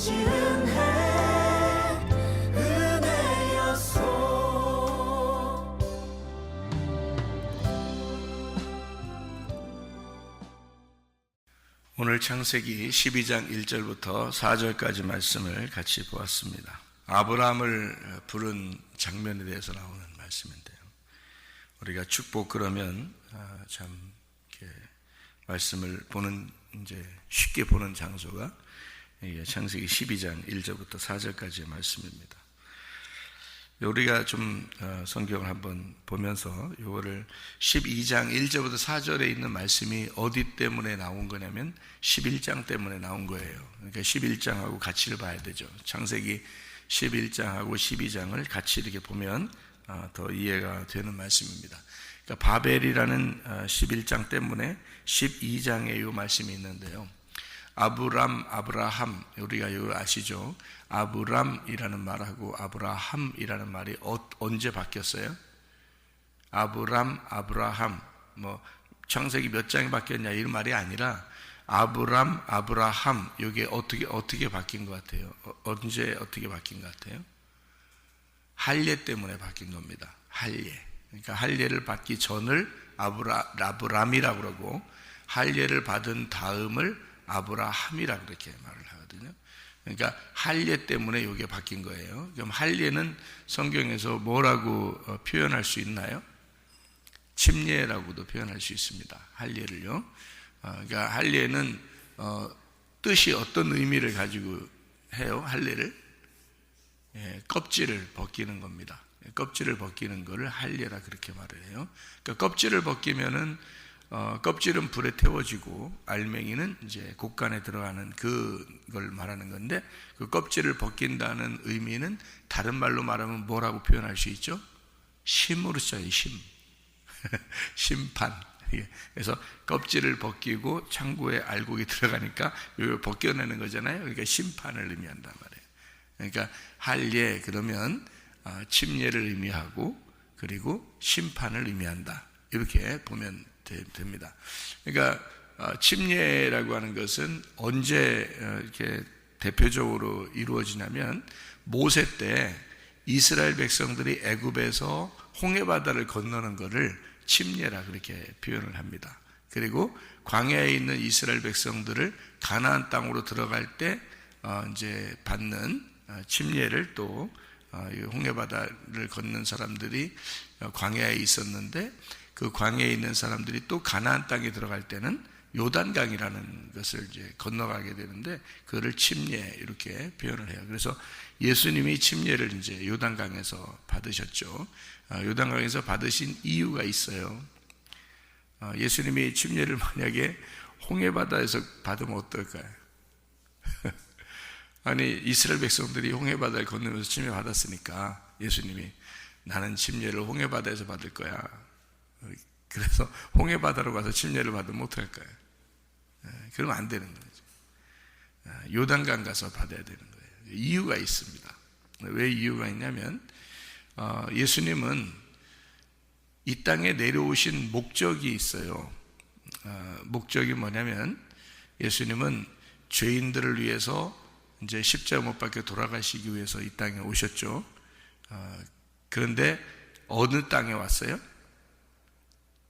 지은해 은혜였소. 오늘 창세기 12장 1절부터 4절까지 말씀을 같이 보았습니다. 아브라함을 부른 장면에 대해서 나오는 말씀인데요. 우리가 축복 그러면 참 이렇게 말씀을 보는 이제 쉽게 보는 장소가 창세기 12장 1절부터 4절까지의 말씀입니다. 우리가 좀 성경을 한번 보면서 이거를 12장 1절부터 4절에 있는 말씀이 어디 때문에 나온 거냐면 11장 때문에 나온 거예요. 그러니까 11장하고 같이를 봐야 되죠. 창세기 11장하고 12장을 같이 이렇게 보면 더 이해가 되는 말씀입니다. 그러니까 바벨이라는 11장 때문에 12장에 이 말씀이 있는데요. 아브라함, 우리가 이거 아시죠? 아브람이라는 말하고 아브라함이라는 말이 언제 바뀌었어요? 아브라함, 창세기 몇 장이 바뀌었냐 이런 말이 아니라 아브라함, 이게 어떻게 바뀐 것 같아요? 언제 어떻게 바뀐 것 같아요? 할례 때문에 바뀐 겁니다. 할례. 그러니까 할례를 받기 전을 아브람이라고 그러고 할례를 받은 다음을 아브라함이라고 그렇게 말을 하거든요. 그러니까 할례 때문에 이게 바뀐 거예요. 그럼 할례는 성경에서 뭐라고 표현할 수 있나요? 침례라고도 표현할 수 있습니다. 할례를요. 그러니까 할례는 뜻이 어떤 의미를 가지고 해요? 할례를 껍질을 벗기는 겁니다. 껍질을 벗기는 거를 할례라 그렇게 말을 해요. 그러니까 껍질을 벗기면은 껍질은 불에 태워지고 알맹이는 이제 곡간에 들어가는 그걸 말하는 건데, 그 껍질을 벗긴다는 의미는 다른 말로 말하면 뭐라고 표현할 수 있죠? 심으로 써요. 심. 심판. 그래서 껍질을 벗기고 창고에 알곡이 들어가니까 이걸 벗겨내는 거잖아요. 그러니까 심판을 의미한단 말이에요. 그러니까 할례 그러면 침례를 의미하고 그리고 심판을 의미한다. 이렇게 보면 됩니다. 그러니까 침례라고 하는 것은 언제 이렇게 대표적으로 이루어지냐면 모세 때 이스라엘 백성들이 애굽에서 홍해바다를 건너는 것을 침례라 그렇게 표현을 합니다. 그리고 광야에 있는 이스라엘 백성들을 가나안 땅으로 들어갈 때 이제 받는 침례를 또 홍해바다를 건넌 사람들이 광야에 있었는데 그 광야에 있는 사람들이 또 가나안 땅에 들어갈 때는 요단강이라는 것을 이제 건너가게 되는데 그거를 침례 이렇게 표현을 해요. 그래서 예수님이 침례를 이제 요단강에서 받으셨죠. 요단강에서 받으신 이유가 있어요. 예수님이 침례를 만약에 홍해바다에서 받으면 어떨까요? 아니 이스라엘 백성들이 홍해바다를 건너면서 침례 받았으니까 예수님이 나는 침례를 홍해바다에서 받을 거야. 그래서 홍해바다로 가서 침례를 받으면 어떡할까요? 그러면 안 되는 거죠. 요단강 가서 받아야 되는 거예요. 이유가 있습니다. 왜 이유가 있냐면 예수님은 이 땅에 내려오신 목적이 있어요. 목적이 뭐냐면 예수님은 죄인들을 위해서 이제 십자가 못 박혀 돌아가시기 위해서 이 땅에 오셨죠. 그런데 어느 땅에 왔어요?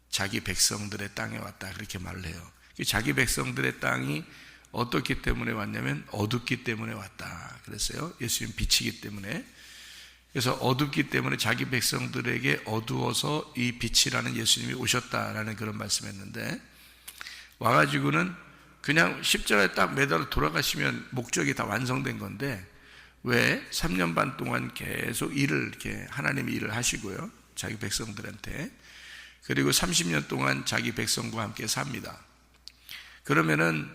자기 백성들의 땅에 왔다 그렇게 말을 해요. 자기 백성들의 땅이 어떻기 때문에 왔냐면 어둡기 때문에 왔다 그랬어요. 예수님 빛이기 때문에. 그래서 어둡기 때문에 자기 백성들에게 어두워서 이 빛이라는 예수님이 오셨다라는 그런 말씀했는데, 와가지고는 그냥 십자가에 딱 매달아 돌아가시면 목적이 다 완성된 건데 왜 3년 반 동안 계속 일을 이렇게 하나님이 일을 하시고요. 자기 백성들한테. 그리고 30년 동안 자기 백성과 함께 삽니다. 그러면은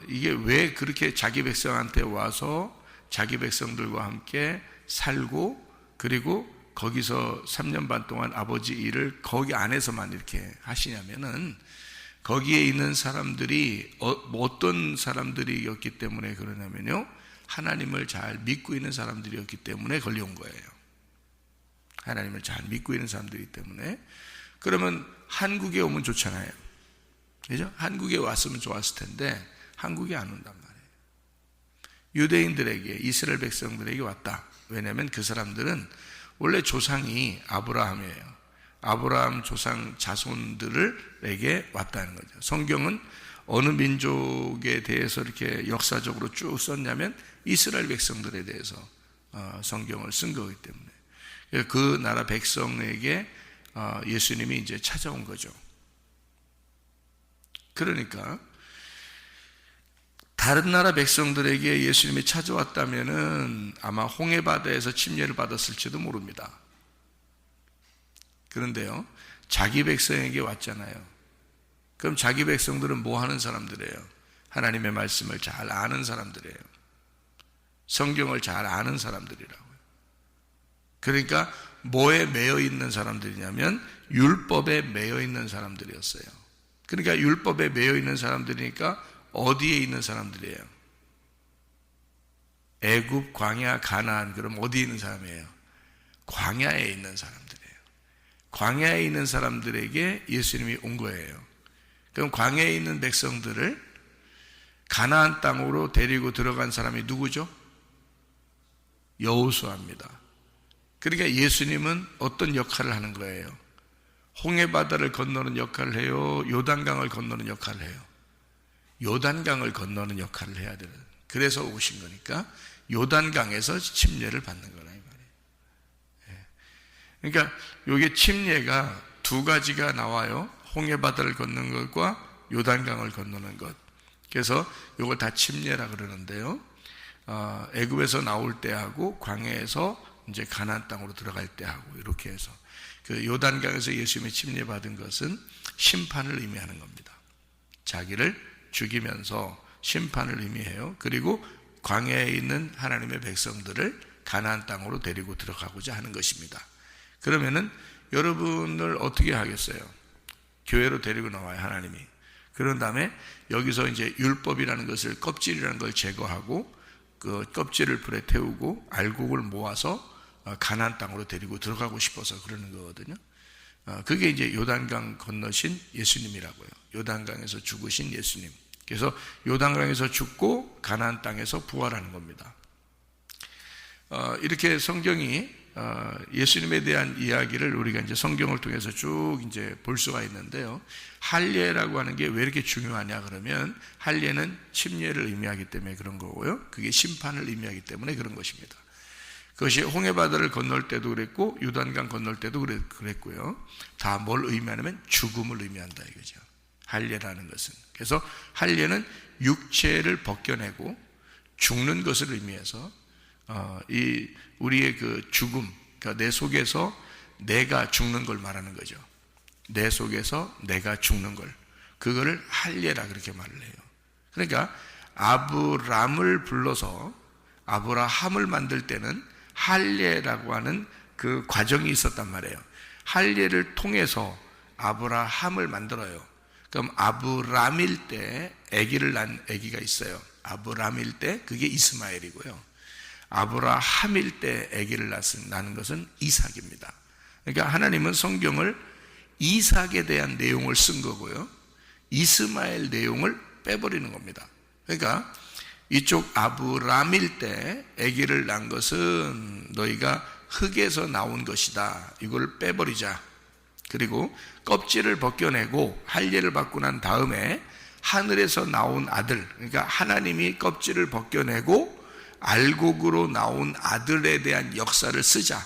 이게 왜 그렇게 자기 백성한테 와서 자기 백성들과 함께 살고 그리고 거기서 3년 반 동안 아버지 일을 거기 안에서만 이렇게 하시냐면은 거기에 있는 사람들이 어떤 사람들이었기 때문에 그러냐면요, 하나님을 잘 믿고 있는 사람들이었기 때문에 걸려온 거예요. 하나님을 잘 믿고 있는 사람들이기 때문에. 그러면 한국에 오면 좋잖아요. 그죠? 한국에 왔으면 좋았을 텐데 한국에 안 온단 말이에요. 유대인들에게, 이스라엘 백성들에게 왔다. 왜냐하면 그 사람들은 원래 조상이 아브라함이에요. 아브라함 조상 자손들에게 왔다는 거죠. 성경은 어느 민족에 대해서 이렇게 역사적으로 쭉 썼냐면 이스라엘 백성들에 대해서 성경을 쓴 거기 때문에 그 나라 백성에게 예수님이 이제 찾아온 거죠. 그러니까 다른 나라 백성들에게 예수님이 찾아왔다면은 아마 홍해바다에서 침례를 받았을지도 모릅니다. 그런데요, 자기 백성에게 왔잖아요. 그럼 자기 백성들은 뭐 하는 사람들이에요? 하나님의 말씀을 잘 아는 사람들이에요. 성경을 잘 아는 사람들이라고요. 그러니까 뭐에 매여 있는 사람들이냐면 율법에 매여 있는 사람들이었어요. 그러니까 율법에 매여 있는 사람들이니까 어디에 있는 사람들이에요? 애굽, 광야, 가나안. 그럼 어디에 있는 사람이에요? 광야에 있는 사람들이에요. 광야에 있는 사람들에게 예수님이 온 거예요. 그럼 광야에 있는 백성들을 가나안 땅으로 데리고 들어간 사람이 누구죠? 여호수아입니다. 그러니까 예수님은 어떤 역할을 하는 거예요? 홍해바다를 건너는 역할을 해요? 요단강을 건너는 역할을 해요? 요단강을 건너는 역할을 해야 되는, 그래서 오신 거니까 요단강에서 침례를 받는 거라 이 말이에요. 그러니까 이게 침례가 두 가지가 나와요. 홍해바다를 걷는 것과 요단강을 건너는 것. 그래서 이걸 다 침례라 그러는데요. 애굽에서 나올 때하고 광야에서 이제 가나안 땅으로 들어갈 때하고 이렇게 해서 그 요단강에서 예수님이 침례 받은 것은 심판을 의미하는 겁니다. 자기를 죽이면서 심판을 의미해요. 그리고 광야에 있는 하나님의 백성들을 가나안 땅으로 데리고 들어가고자 하는 것입니다. 그러면은 여러분을 어떻게 하겠어요? 교회로 데리고 나와요, 하나님이. 그런 다음에 여기서 이제 율법이라는 것을, 껍질이라는 걸 제거하고 그 껍질을 불에 태우고 알곡을 모아서 가나안 땅으로 데리고 들어가고 싶어서 그러는 거거든요. 그게 이제 요단강 건너신 예수님이라고요. 요단강에서 죽으신 예수님. 그래서 요단강에서 죽고 가나안 땅에서 부활하는 겁니다. 이렇게 성경이 예수님에 대한 이야기를 우리가 이제 성경을 통해서 쭉 이제 볼 수가 있는데요. 할례라고 하는 게 왜 이렇게 중요하냐 그러면 할례는 침례를 의미하기 때문에 그런 거고요. 그게 심판을 의미하기 때문에 그런 것입니다. 그것이 홍해바다를 건널 때도 그랬고 요단강 건널 때도 그랬고요. 다 뭘 의미하냐면 죽음을 의미한다 이거죠. 할례라는 것은. 그래서 할례는 육체를 벗겨내고 죽는 것을 의미해서 이 우리의 그 죽음, 그러니까 내 속에서 내가 죽는 걸 말하는 거죠. 내 속에서 내가 죽는 걸, 그거를 할례라 그렇게 말을 해요. 그러니까 아브람을 불러서 아브라함을 만들 때는 할례라고 하는 그 과정이 있었단 말이에요. 할례를 통해서 아브라함을 만들어요. 그럼 아브람일 때 아기를 낳은 아기가 있어요. 아브람일 때 그게 이스마엘이고요. 아브라함일 때 아기를 낳는 것은 이삭입니다. 그러니까 하나님은 성경을 이삭에 대한 내용을 쓴 거고요. 이스마엘 내용을 빼버리는 겁니다. 그러니까 이쪽 아브람일 때 아기를 낳은 것은 너희가 흙에서 나온 것이다. 이걸 빼버리자. 그리고 껍질을 벗겨내고 할례를 받고 난 다음에 하늘에서 나온 아들, 그러니까 하나님이 껍질을 벗겨내고 알곡으로 나온 아들에 대한 역사를 쓰자.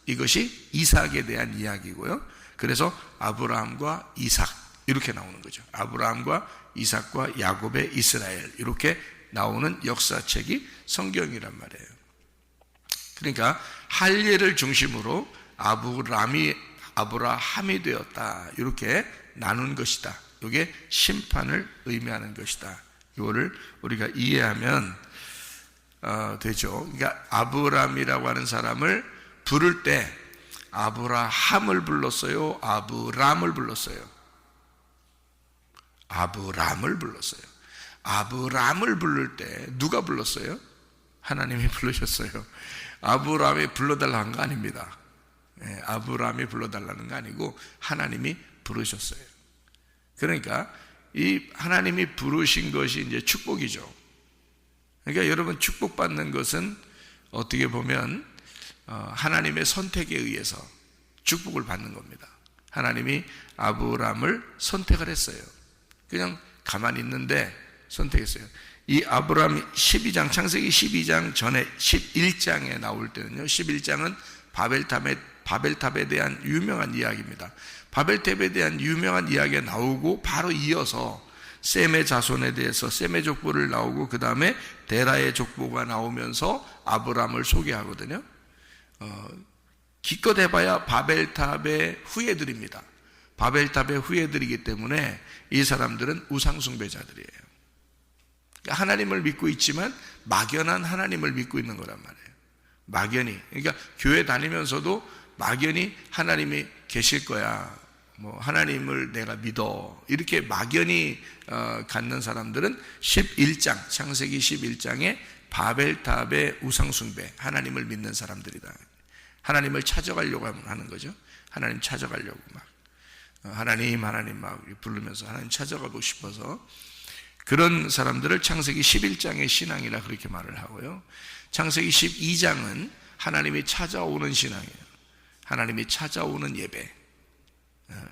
이것이 이삭에 대한 이야기고요. 그래서 아브라함과 이삭 이렇게 나오는 거죠. 아브라함과 이삭과 야곱의 이스라엘 이렇게 나오는 역사책이 성경이란 말이에요. 그러니까 할례를 중심으로 아브라함이 되었다. 이렇게 나눈 것이다. 이게 심판을 의미하는 것이다. 이거를 우리가 이해하면 되죠. 그러니까 아브람이라고 하는 사람을 부를 때 아브라함을 불렀어요? 아브람을 불렀어요? 아브람을 불렀어요. 아브람을 부를 때 누가 불렀어요? 하나님이 부르셨어요. 아브람이 불러달라는 한 거 아닙니다. 아브람이 불러달라는 거 아니고 하나님이 부르셨어요. 그러니까 이 하나님이 부르신 것이 이제 축복이죠. 그러니까 여러분, 축복받는 것은 어떻게 보면 하나님의 선택에 의해서 축복을 받는 겁니다. 하나님이 아브라함을 선택을 했어요. 그냥 가만히 있는데 선택했어요. 이 아브라함 12장, 창세기 12장 전에 11장에 나올 때는요, 11장은 바벨탑에 대한 유명한 이야기입니다. 바벨탑에 대한 유명한 이야기가 나오고 바로 이어서 셈의 자손에 대해서 셈의 족보를 나오고 그 다음에 데라의 족보가 나오면서 아브라함을 소개하거든요. 기껏 해봐야 바벨탑의 후예들입니다. 바벨탑의 후예들이기 때문에 이 사람들은 우상숭배자들이에요. 그러니까 하나님을 믿고 있지만 막연한 하나님을 믿고 있는 거란 말이에요. 막연히. 그러니까 교회 다니면서도 막연히 하나님이 계실 거야, 하나님을 내가 믿어, 이렇게 막연히 갖는 사람들은 11장, 창세기 11장에 바벨탑의 우상숭배, 하나님을 믿는 사람들이다. 하나님을 찾아가려고 하는 거죠. 하나님 찾아가려고 하나님 막 부르면서 하나님 찾아가고 싶어서, 그런 사람들을 창세기 11장의 신앙이라 그렇게 말을 하고요. 창세기 12장은 하나님이 찾아오는 신앙이에요. 하나님이 찾아오는 예배.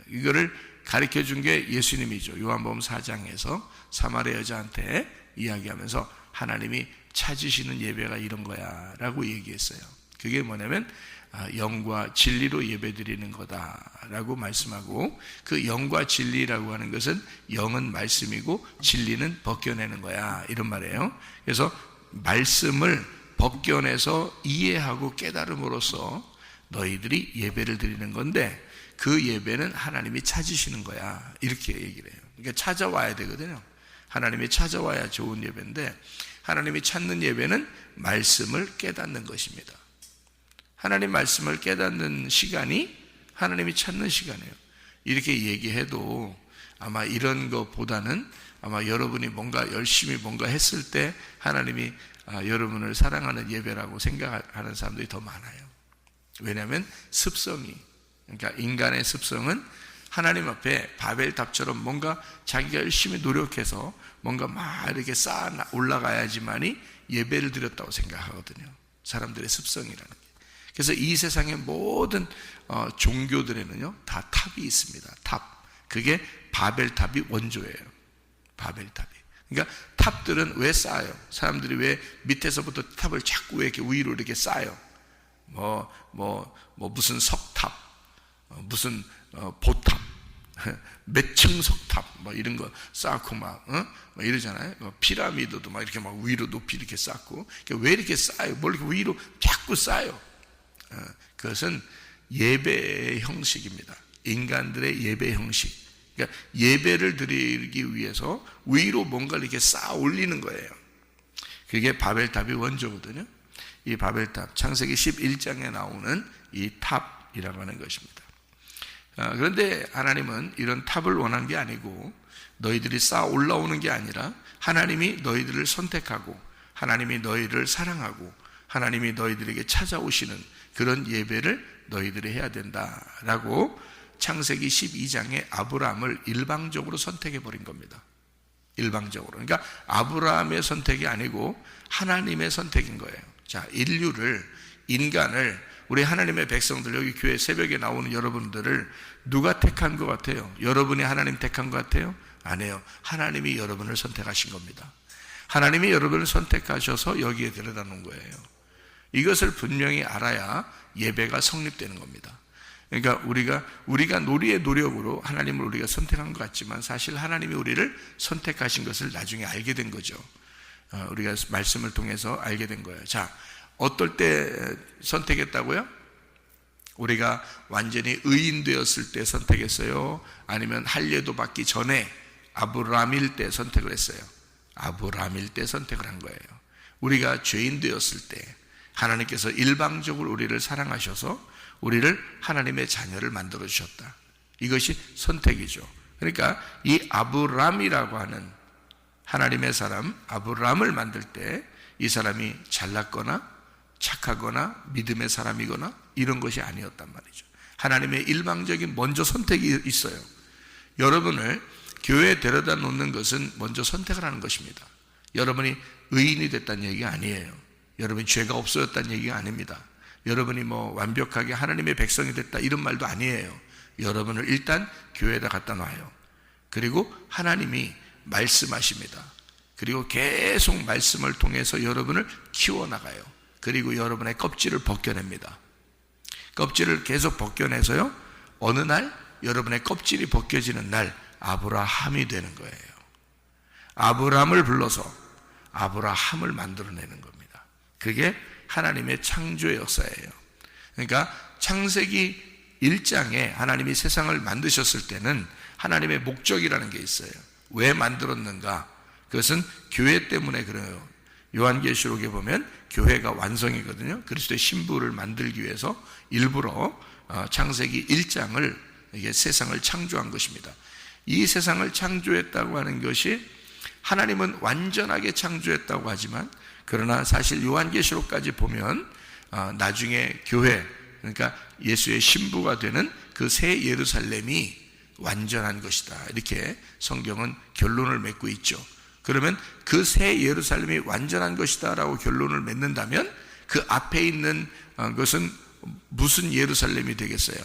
이거를 가르쳐 준 게 예수님이죠. 요한복음 4장에서 사마리아 여자한테 이야기하면서 하나님이 찾으시는 예배가 이런 거야 라고 얘기했어요. 그게 뭐냐면 영과 진리로 예배드리는 거다라고 말씀하고, 그 영과 진리라고 하는 것은 영은 말씀이고 진리는 벗겨내는 거야, 이런 말이에요. 그래서 말씀을 벗겨내서 이해하고 깨달음으로써 너희들이 예배를 드리는 건데, 그 예배는 하나님이 찾으시는 거야, 이렇게 얘기를 해요. 그러니까 찾아와야 되거든요. 하나님이 찾아와야 좋은 예배인데, 하나님이 찾는 예배는 말씀을 깨닫는 것입니다. 하나님 말씀을 깨닫는 시간이 하나님이 찾는 시간이에요. 이렇게 얘기해도 아마 이런 것보다는 아마 여러분이 뭔가 열심히 뭔가 했을 때 하나님이 여러분을 사랑하는 예배라고 생각하는 사람들이 더 많아요. 왜냐하면 습성이, 그러니까 인간의 습성은 하나님 앞에 바벨탑처럼 뭔가 자기가 열심히 노력해서 뭔가 막 이렇게 쌓아 올라가야지만이 예배를 드렸다고 생각하거든요. 사람들의 습성이라는 게. 그래서 이 세상의 모든 종교들에는요 다 탑이 있습니다. 탑. 그게 바벨탑이 원조예요. 바벨탑이. 그러니까 탑들은 왜 쌓아요? 사람들이 왜 밑에서부터 탑을 자꾸 왜 이렇게 위로 이렇게 쌓아요? 무슨 석탑, 무슨 보탑, 몇 층 석탑, 이런 거 쌓고 막 이러잖아요. 피라미드도 막 이렇게 막 위로 높이 이렇게 쌓고. 왜 이렇게 쌓아요? 뭘 이렇게 위로 자꾸 쌓아요? 그것은 예배의 형식입니다. 인간들의 예배 형식. 그러니까 예배를 드리기 위해서 위로 뭔가를 이렇게 쌓아 올리는 거예요. 그게 바벨탑이 원조거든요. 이 바벨탑, 창세기 11장에 나오는 이 탑이라고 하는 것입니다. 그런데 하나님은 이런 탑을 원한 게 아니고, 너희들이 쌓아 올라오는 게 아니라 하나님이 너희들을 선택하고 하나님이 너희를 사랑하고 하나님이 너희들에게 찾아오시는 그런 예배를 너희들이 해야 된다라고 창세기 12장에 아브라함을 일방적으로 선택해 버린 겁니다. 일방적으로. 그러니까 아브라함의 선택이 아니고 하나님의 선택인 거예요. 자, 인간을, 우리 하나님의 백성들, 여기 교회 새벽에 나오는 여러분들을 누가 택한 것 같아요? 여러분이 하나님 택한 것 같아요? 아니에요. 하나님이 여러분을 선택하신 겁니다. 하나님이 여러분을 선택하셔서 여기에 데려다 놓은 거예요. 이것을 분명히 알아야 예배가 성립되는 겁니다. 그러니까 우리가 우리의 노력으로 하나님을 우리가 선택한 것 같지만 사실 하나님이 우리를 선택하신 것을 나중에 알게 된 거죠. 우리가 말씀을 통해서 알게 된 거예요. 자, 어떨 때 선택했다고요? 우리가 완전히 의인 되었을 때 선택했어요? 아니면 할례도 받기 전에 아브라함일 때 선택을 했어요? 아브라함일 때 선택을 한 거예요. 우리가 죄인 되었을 때 하나님께서 일방적으로 우리를 사랑하셔서 우리를 하나님의 자녀를 만들어 주셨다. 이것이 선택이죠. 그러니까 이 아브람이라고 하는 하나님의 사람 아브람을 만들 때 이 사람이 잘났거나 착하거나 믿음의 사람이거나 이런 것이 아니었단 말이죠. 하나님의 일방적인 먼저 선택이 있어요. 여러분을 교회에 데려다 놓는 것은 먼저 선택을 하는 것입니다. 여러분이 의인이 됐다는 얘기가 아니에요. 여러분이 죄가 없어졌다는 얘기가 아닙니다. 여러분이 완벽하게 하나님의 백성이 됐다 이런 말도 아니에요. 여러분을 일단 교회에다 갖다 놔요. 그리고 하나님이 말씀하십니다. 그리고 계속 말씀을 통해서 여러분을 키워나가요. 그리고 여러분의 껍질을 벗겨냅니다. 껍질을 계속 벗겨내서요, 어느 날 여러분의 껍질이 벗겨지는 날 아브라함이 되는 거예요. 아브라함을 불러서 아브라함을 만들어내는 겁니다. 그게 하나님의 창조의 역사예요. 그러니까 창세기 1장에 하나님이 세상을 만드셨을 때는 하나님의 목적이라는 게 있어요. 왜 만들었는가? 그것은 교회 때문에 그래요. 요한계시록에 보면 교회가 완성이거든요. 그리스도의 신부를 만들기 위해서 일부러 창세기 1장을 이게 세상을 창조한 것입니다. 이 세상을 창조했다고 하는 것이 하나님은 완전하게 창조했다고 하지만, 그러나 사실 요한계시록까지 보면 나중에 교회, 그러니까 예수의 신부가 되는 그 새 예루살렘이 완전한 것이다, 이렇게 성경은 결론을 맺고 있죠. 그러면 그 새 예루살렘이 완전한 것이다 라고 결론을 맺는다면 그 앞에 있는 것은 무슨 예루살렘이 되겠어요?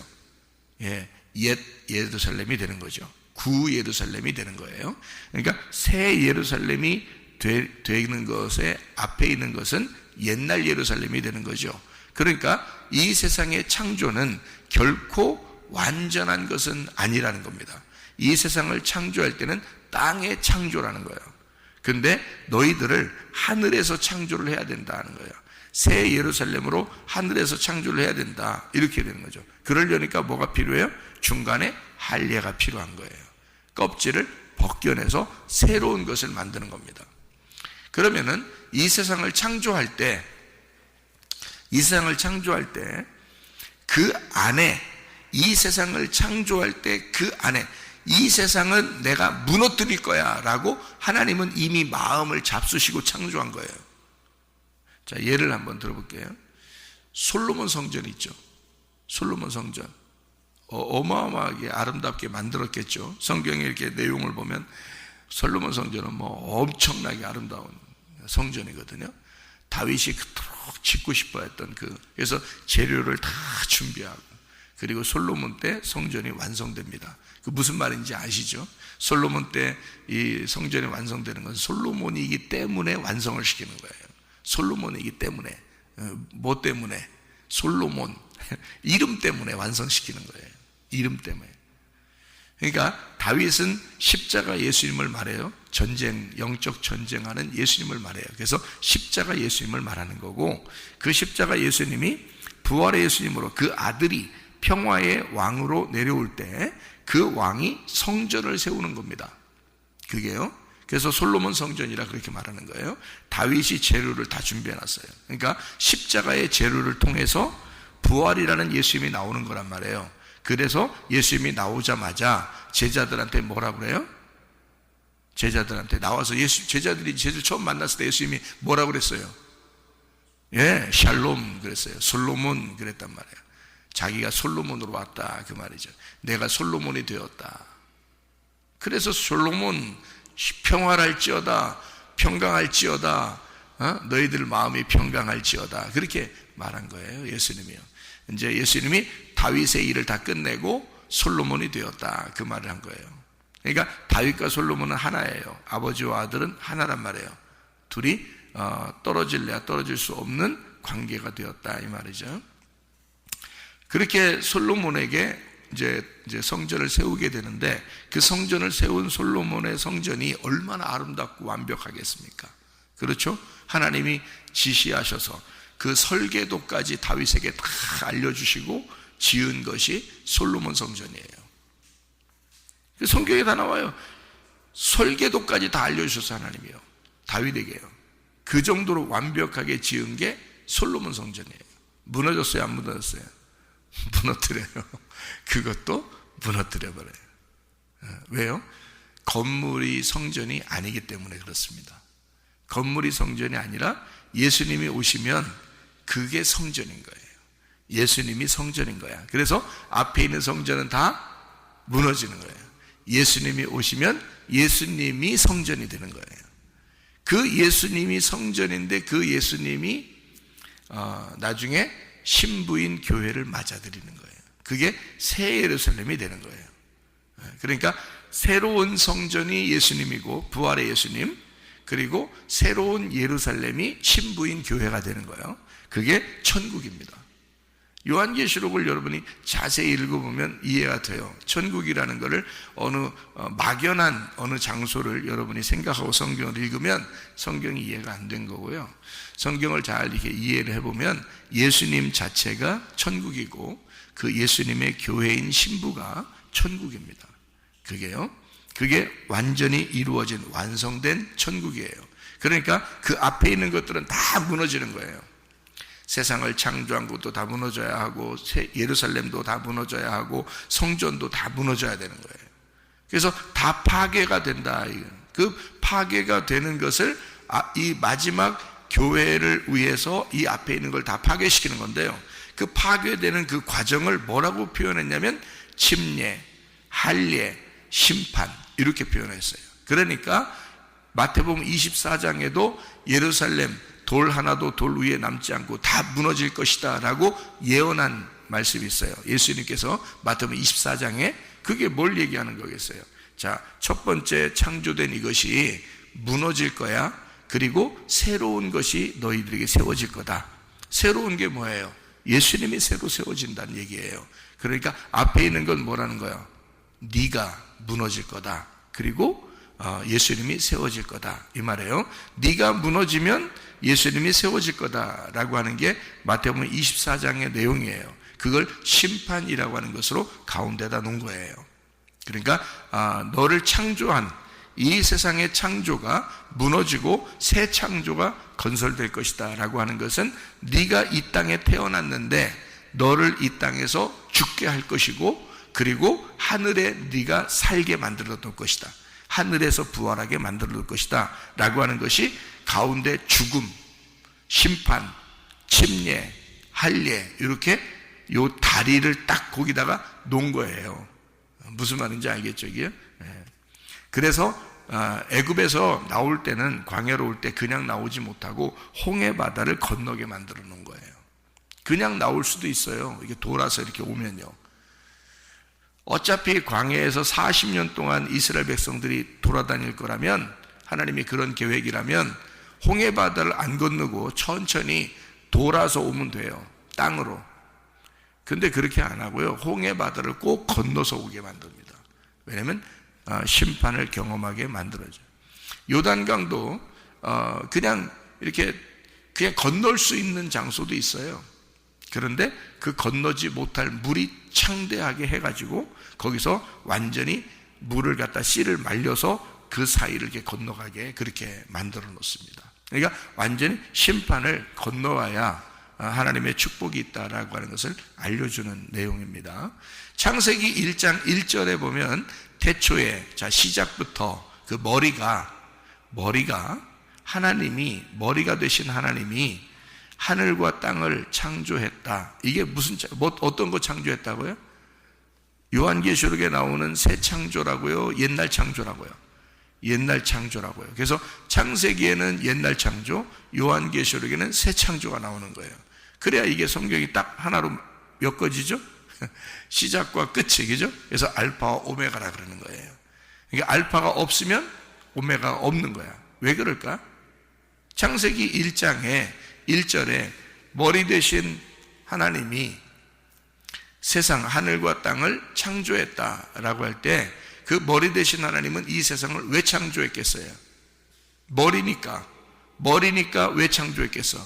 옛 예루살렘이 되는 거죠. 구 예루살렘이 되는 거예요. 그러니까 새 예루살렘이 되는 것에 앞에 있는 것은 옛날 예루살렘이 되는 거죠. 그러니까 이 세상의 창조는 결코 완전한 것은 아니라는 겁니다. 이 세상을 창조할 때는 땅의 창조라는 거예요. 근데 너희들을 하늘에서 창조를 해야 된다는 거예요. 새 예루살렘으로 하늘에서 창조를 해야 된다, 이렇게 되는 거죠. 그러려니까 뭐가 필요해요? 중간에 할례가 필요한 거예요. 껍질을 벗겨내서 새로운 것을 만드는 겁니다. 그러면은 이 세상을 창조할 때 그 안에, 이 세상을 창조할 때 그 안에, 이 세상은 내가 무너뜨릴 거야 라고 하나님은 이미 마음을 잡수시고 창조한 거예요. 자, 예를 한번 들어볼게요. 솔로몬 성전 있죠. 솔로몬 성전 어마어마하게 아름답게 만들었겠죠. 성경에 이렇게 내용을 보면 솔로몬 성전은 엄청나게 아름다운 성전이거든요. 다윗이 그토록 짓고 싶어 했던 그래서 재료를 다 준비하고, 그리고 솔로몬 때 성전이 완성됩니다. 그 무슨 말인지 아시죠? 솔로몬 때 이 성전이 완성되는 건 솔로몬이기 때문에 완성을 시키는 거예요. 솔로몬이기 때문에. 뭐 때문에? 솔로몬 이름 때문에 완성시키는 거예요. 이름 때문에. 그러니까 다윗은 십자가 예수님을 말해요. 전쟁, 영적 전쟁하는 예수님을 말해요. 그래서 십자가 예수님을 말하는 거고, 그 십자가 예수님이 부활의 예수님으로 그 아들이 평화의 왕으로 내려올 때 그 왕이 성전을 세우는 겁니다. 그게요. 그래서 솔로몬 성전이라 그렇게 말하는 거예요. 다윗이 재료를 다 준비해 놨어요. 그러니까 십자가의 재료를 통해서 부활이라는 예수님이 나오는 거란 말이에요. 그래서 예수님이 나오자마자 제자들한테 뭐라 그래요? 제자들한테 나와서 제자들이 처음 만났을 때 예수님이 뭐라 그랬어요? 샬롬 그랬어요. 솔로몬 그랬단 말이에요. 자기가 솔로몬으로 왔다, 그 말이죠. 내가 솔로몬이 되었다. 그래서 솔로몬 평화랄지어다, 평강할지어다, 너희들 마음이 평강할지어다, 그렇게 말한 거예요. 예수님이요. 이제 예수님이 다윗의 일을 다 끝내고 솔로몬이 되었다, 그 말을 한 거예요. 그러니까 다윗과 솔로몬은 하나예요. 아버지와 아들은 하나란 말이에요. 둘이 떨어질래야 떨어질 수 없는 관계가 되었다, 이 말이죠. 그렇게 솔로몬에게 이제 성전을 세우게 되는데, 그 성전을 세운 솔로몬의 성전이 얼마나 아름답고 완벽하겠습니까? 그렇죠? 하나님이 지시하셔서 그 설계도까지 다윗에게 다 알려주시고 지은 것이 솔로몬 성전이에요. 성경에 다 나와요. 설계도까지 다 알려주셔서 하나님이요, 다윗에게요. 그 정도로 완벽하게 지은 게 솔로몬 성전이에요. 무너졌어요, 안 무너졌어요? 무너뜨려요. 그것도 무너뜨려버려요. 왜요? 건물이 성전이 아니기 때문에 그렇습니다. 건물이 성전이 아니라 예수님이 오시면 그게 성전인 거예요. 예수님이 성전인 거야. 그래서 앞에 있는 성전은 다 무너지는 거예요. 예수님이 오시면 예수님이 성전이 되는 거예요. 그 예수님이 성전인데 그 예수님이 나중에 신부인 교회를 맞아들이는 거예요. 그게 새 예루살렘이 되는 거예요. 그러니까 새로운 성전이 예수님이고 부활의 예수님, 그리고 새로운 예루살렘이 신부인 교회가 되는 거예요. 그게 천국입니다. 요한계시록을 여러분이 자세히 읽어보면 이해가 돼요. 천국이라는 것을 막연한 어느 장소를 여러분이 생각하고 성경을 읽으면 성경이 이해가 안 된 거고요. 성경을 잘 이렇게 이해를 해보면 예수님 자체가 천국이고 그 예수님의 교회인 신부가 천국입니다. 그게 완전히 이루어진 완성된 천국이에요. 그러니까 그 앞에 있는 것들은 다 무너지는 거예요. 세상을 창조한 것도 다 무너져야 하고 예루살렘도 다 무너져야 하고 성전도 다 무너져야 되는 거예요. 그래서 다 파괴가 된다. 그 파괴가 되는 것을 이 마지막 교회를 위해서 이 앞에 있는 걸 다 파괴시키는 건데요. 그 파괴되는 그 과정을 뭐라고 표현했냐면 침례, 할례, 심판 이렇게 표현했어요. 그러니까 마태복음 24장에도 예루살렘 돌 하나도 돌 위에 남지 않고 다 무너질 것이다 라고 예언한 말씀이 있어요. 예수님께서 마태복음 24장에 그게 뭘 얘기하는 거겠어요? 자, 첫 번째 창조된 이것이 무너질 거야. 그리고 새로운 것이 너희들에게 세워질 거다. 새로운 게 뭐예요? 예수님이 새로 세워진다는 얘기예요. 그러니까 앞에 있는 건 뭐라는 거예요? 네가 무너질 거다. 그리고 예수님이 세워질 거다. 이 말이에요. 네가 무너지면 예수님이 세워질 거다라고 하는 게 마태복음 24장의 내용이에요. 그걸 심판이라고 하는 것으로 가운데다 놓은 거예요. 그러니까 너를 창조한 이 세상의 창조가 무너지고 새 창조가 건설될 것이다 라고 하는 것은 네가 이 땅에 태어났는데 너를 이 땅에서 죽게 할 것이고, 그리고 하늘에 네가 살게 만들어 놓을 것이다. 하늘에서 부활하게 만들어 놓을 것이다 라고 하는 것이 가운데 죽음, 심판, 침례, 할례 이렇게 요 다리를 딱 거기다가 놓은 거예요. 무슨 말인지 알겠죠 이게? 그래서 애굽에서 나올 때는, 광야로 올 때 그냥 나오지 못하고 홍해 바다를 건너게 만들어 놓은 거예요. 그냥 나올 수도 있어요. 이게 돌아서 이렇게 오면요. 어차피 광야에서 40년 동안 이스라엘 백성들이 돌아다닐 거라면, 하나님이 그런 계획이라면 홍해 바다를 안 건너고 천천히 돌아서 오면 돼요. 땅으로. 근데 그렇게 안 하고요. 홍해 바다를 꼭 건너서 오게 만듭니다. 왜냐하면 심판을 경험하게 만들어져요. 요단강도 그냥 이렇게 그냥 건널 수 있는 장소도 있어요. 그런데 그 건너지 못할 물이 창대하게 해가지고 거기서 완전히 물을 갖다 씨를 말려서 그 사이를 이렇게 건너가게 그렇게 만들어 놓습니다. 그러니까 완전히 심판을 건너와야 하나님의 축복이 있다라고 하는 것을 알려주는 내용입니다. 창세기 1장 1절에 보면 태초에, 자 시작부터 그 머리가 하나님이, 머리가 되신 하나님이 하늘과 땅을 창조했다. 이게 어떤 거 창조했다고요? 요한계시록에 나오는 새 창조라고요? 옛날 창조라고요? 옛날 창조라고요. 그래서 창세기에는 옛날 창조, 요한계시록에는 새 창조가 나오는 거예요. 그래야 이게 성경이 딱 하나로 엮어지죠? 시작과 끝이, 그죠? 그래서 알파와 오메가라 그러는 거예요. 그러니까 알파가 없으면 오메가가 없는 거야. 왜 그럴까? 창세기 1장에 1절에 머리 되신 하나님이 세상, 하늘과 땅을 창조했다라고 할 때 그 머리 되신 하나님은 이 세상을 왜 창조했겠어요? 머리니까 왜 창조했겠어?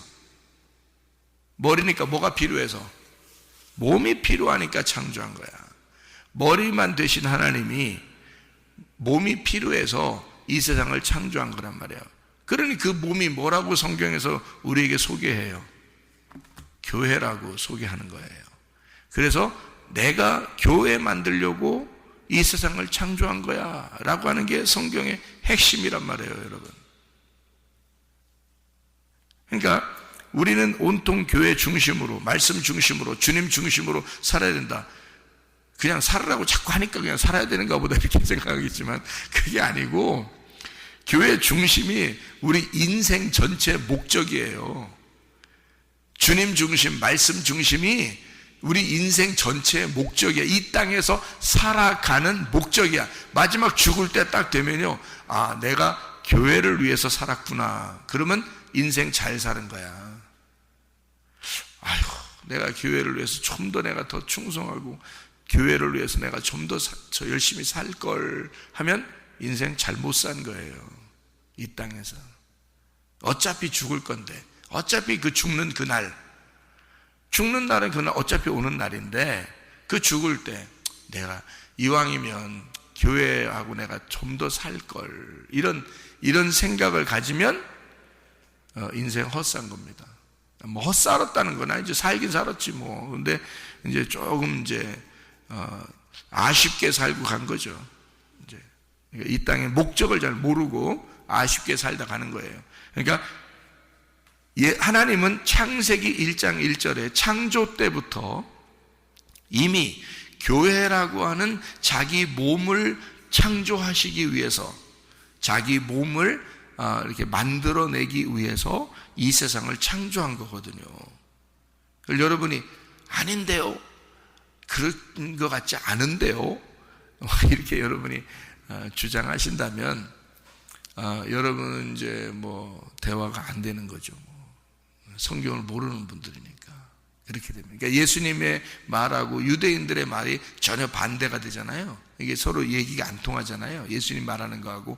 머리니까 뭐가 필요해서? 몸이 필요하니까 창조한 거야. 머리만 되신 하나님이 몸이 필요해서 이 세상을 창조한 거란 말이에요. 그러니 그 몸이 뭐라고 성경에서 우리에게 소개해요? 교회라고 소개하는 거예요. 그래서 내가 교회 만들려고 이 세상을 창조한 거야 라고 하는 게 성경의 핵심이란 말이에요, 여러분. 그러니까 우리는 온통 교회 중심으로, 말씀 중심으로, 주님 중심으로 살아야 된다. 그냥 살으라고 자꾸 하니까 그냥 살아야 되는가 보다 이렇게 생각하겠지만 그게 아니고, 교회 중심이 우리 인생 전체 목적이에요. 주님 중심, 말씀 중심이 우리 인생 전체의 목적이야. 이 땅에서 살아가는 목적이야. 마지막 죽을 때 딱 되면요, 아, 내가 교회를 위해서 살았구나. 그러면 인생 잘 사는 거야. 아유, 내가 교회를 위해서 좀 더 내가 더 충성하고 교회를 위해서 내가 좀 더 열심히 살 걸 하면 인생 잘못 산 거예요. 이 땅에서 어차피 죽을 건데, 어차피 그 죽는 날은 그날 어차피 오는 날인데, 그 죽을 때 내가 이왕이면 교회하고 내가 좀 더 살 걸, 이런 생각을 가지면 인생 헛산 겁니다. 뭐 헛살았다는 건 아니죠. 살긴 살았지 뭐. 근데 이제 조금 이제 아쉽게 살고 간 거죠. 이제 이 땅의 목적을 잘 모르고 아쉽게 살다 가는 거예요. 그러니까 하나님은 창세기 1장 1절에 창조 때부터 이미 교회라고 하는 자기 몸을 창조하시기 위해서, 자기 몸을 이렇게 만들어내기 위해서 이 세상을 창조한 거거든요. 그걸 여러분이 아닌데요, 그런 것 같지 않은데요, 이렇게 여러분이 주장하신다면 여러분은 이제 뭐 대화가 안 되는 거죠. 성경을 모르는 분들이니까 그렇게 됩니다. 그러니까 예수님의 말하고 유대인들의 말이 전혀 반대가 되잖아요. 이게 서로 얘기가 안 통하잖아요. 예수님 말하는 거하고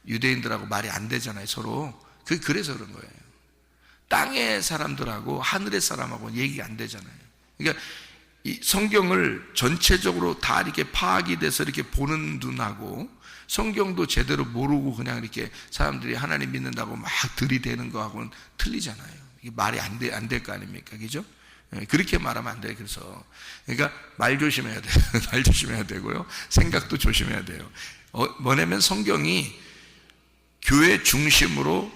유대인들하고 말이 안 되잖아요, 서로. 그래서 그런 거예요. 땅의 사람들하고 하늘의 사람하고 얘기가 안 되잖아요. 그러니까 이 성경을 전체적으로 다 이렇게 파악이 돼서 이렇게 보는 눈하고, 성경도 제대로 모르고 그냥 이렇게 사람들이 하나님 믿는다고 막 들이대는 거하고는 틀리잖아요. 이게 말이 안 될 거 아닙니까? 그죠? 그렇게 말하면 안 돼요. 그래서 그러니까 말 조심해야 돼요. 말 조심해야 되고요. 생각도 조심해야 돼요. 뭐냐면 성경이 교회 중심으로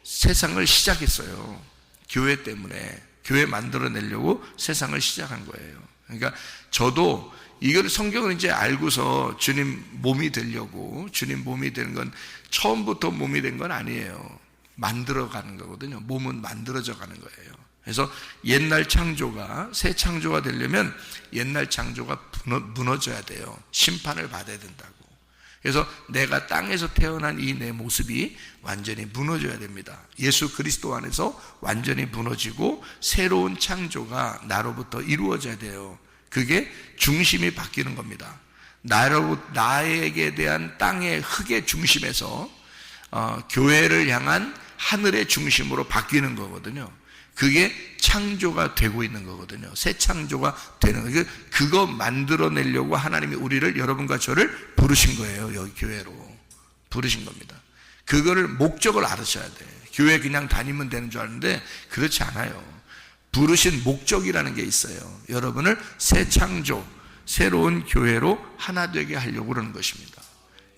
세상을 시작했어요. 교회 때문에, 교회 만들어내려고 세상을 시작한 거예요. 그러니까 저도 이걸 성경을 이제 알고서 주님 몸이 되려고, 주님 몸이 되는 건 처음부터 몸이 된 건 아니에요. 만들어가는 거거든요. 몸은 만들어져 가는 거예요. 그래서 옛날 창조가 새 창조가 되려면 옛날 창조가 무너져야 돼요. 심판을 받아야 된다고. 그래서 내가 땅에서 태어난 이 내 모습이 완전히 무너져야 됩니다. 예수 그리스도 안에서 완전히 무너지고 새로운 창조가 나로부터 이루어져야 돼요. 그게 중심이 바뀌는 겁니다. 나에게 대한 땅의 흙의 중심에서 교회를 향한 하늘의 중심으로 바뀌는 거거든요. 그게 창조가 되고 있는 거거든요. 새 창조가 되는 거예요. 그거 만들어내려고 하나님이 우리를, 여러분과 저를 부르신 거예요. 여기 교회로 부르신 겁니다. 그거를 목적을 알으셔야 돼요. 교회 그냥 다니면 되는 줄 아는데 그렇지 않아요. 부르신 목적이라는 게 있어요. 여러분을 새 창조, 새로운 교회로 하나 되게 하려고 그러는 것입니다.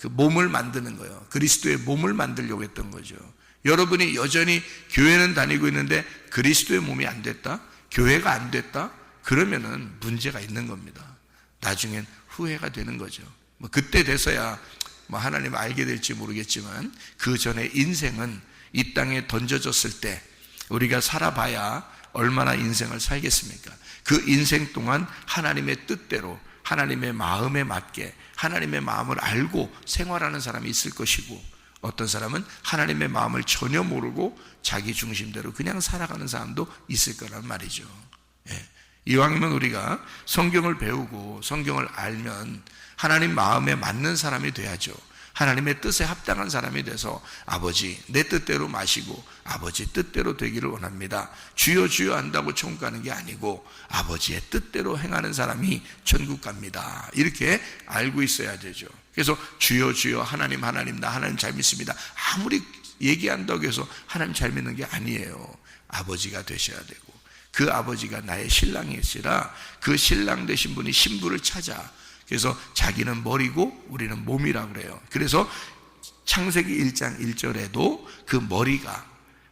그 몸을 만드는 거예요. 그리스도의 몸을 만들려고 했던 거죠. 여러분이 여전히 교회는 다니고 있는데 그리스도의 몸이 안 됐다? 교회가 안 됐다? 그러면은 문제가 있는 겁니다. 나중엔 후회가 되는 거죠. 뭐 그때 돼서야 뭐 하나님 알게 될지 모르겠지만, 그 전에 인생은 이 땅에 던져졌을 때 우리가 살아봐야 얼마나 인생을 살겠습니까? 그 인생 동안 하나님의 뜻대로, 하나님의 마음에 맞게 하나님의 마음을 알고 생활하는 사람이 있을 것이고, 어떤 사람은 하나님의 마음을 전혀 모르고 자기 중심대로 그냥 살아가는 사람도 있을 거란 말이죠. 이왕이면 우리가 성경을 배우고 성경을 알면 하나님 마음에 맞는 사람이 돼야죠. 하나님의 뜻에 합당한 사람이 돼서, 아버지 내 뜻대로 마시고 아버지 뜻대로 되기를 원합니다. 주여 주여 한다고 천국 가는 게 아니고 아버지의 뜻대로 행하는 사람이 천국 갑니다. 이렇게 알고 있어야 되죠. 그래서 주여 주여 하나님 하나님 나 하나님 잘 믿습니다, 아무리 얘기한다고 해서 하나님 잘 믿는 게 아니에요. 아버지가 되셔야 되고, 그 아버지가 나의 신랑이시라 그 신랑 되신 분이 신부를 찾아. 그래서 자기는 머리고 우리는 몸이라고 그래요. 그래서 창세기 1장 1절에도 그